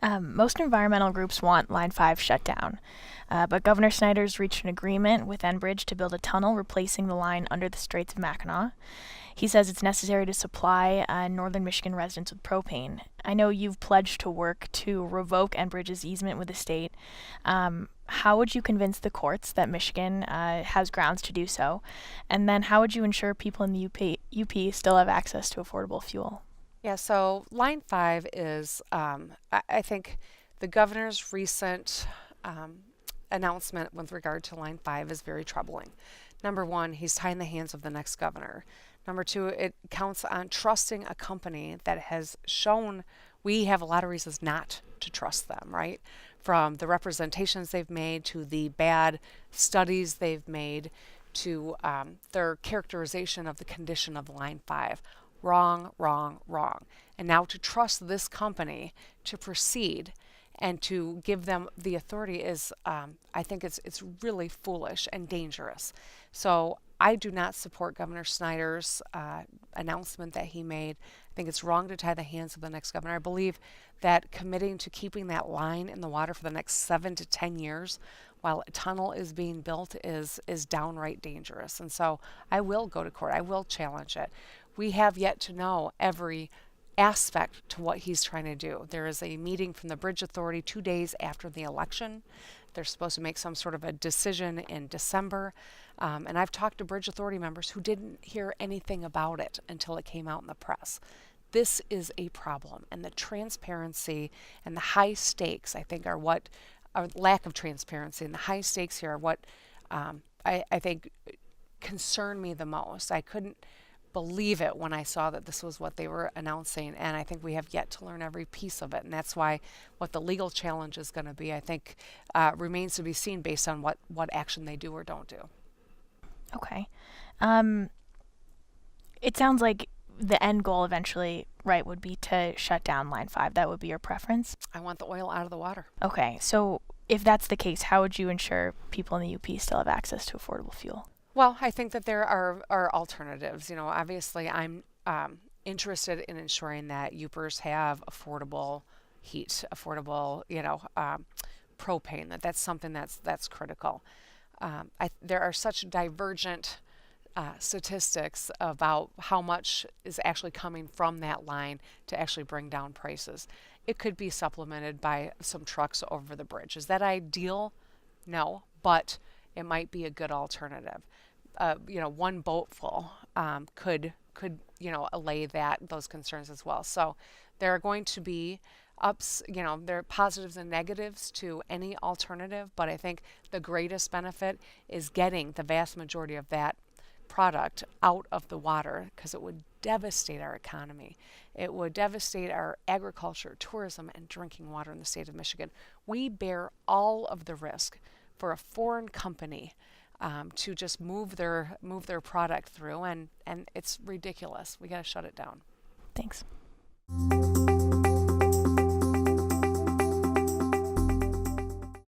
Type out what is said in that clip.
Most environmental groups want Line 5 shut down, but Governor Snyder's reached an agreement with Enbridge to build a tunnel replacing the line under the Straits of Mackinac. He says it's necessary to supply northern Michigan residents with propane. I know you've pledged to work to revoke Enbridge's easement with the state. How would you convince the courts that Michigan has grounds to do so? And then how would you ensure people in the UP still have access to affordable fuel? Yeah, so Line 5 is, I think the governor's recent announcement with regard to Line 5 is very troubling. Number one, he's tying the hands of the next governor. Number two, it counts on trusting a company that has shown we have a lot of reasons not to trust them, right? From the representations they've made to the bad studies they've made to their characterization of the condition of Line 5. Wrong, wrong, wrong. And now to trust this company to proceed and to give them the authority is, I think it's really foolish and dangerous. So I do not support Governor Snyder's announcement that he made. I think it's wrong to tie the hands of the next governor. I believe that committing to keeping that line in the water for the next 7 to 10 years while a tunnel is being built is downright dangerous. And so I will go to court. I will challenge it. We have yet to know every aspect to what he's trying to do. There is a meeting from the Bridge Authority 2 days after the election. They're supposed to make some sort of a decision in December. And I've talked to Bridge Authority members who didn't hear anything about it until it came out in the press. This is a problem, and the transparency and the high stakes, I think, are what, or lack of transparency and the high stakes here are what I think concern me the most. I couldn't believe it when I saw that this was what they were announcing, and I think we have yet to learn every piece of it, and that's why what the legal challenge is going to be, I think, remains to be seen based on what action they do or don't do. Okay. It sounds like the end goal eventually, right, would be to shut down Line 5. That would be your preference? I want the oil out of the water. Okay, so if that's the case, how would you ensure people in the UP still have access to affordable fuel? Well, I think that there are alternatives. You know, obviously, I'm interested in ensuring that Upers have affordable heat, affordable, propane. That's something that's critical. There are such divergent statistics about how much is actually coming from that line to actually bring down prices. It could be supplemented by some trucks over the bridge. Is that ideal? No, but it might be a good alternative. One boatful could allay those concerns as well. So there are going to be ups, there are positives and negatives to any alternative, but I think the greatest benefit is getting the vast majority of that product out of the water, because it would devastate our economy. It would devastate our agriculture, tourism, and drinking water in the state of Michigan. We bear all of the risk for a foreign company to just move their product through, and it's ridiculous. We got to shut it down. Thanks.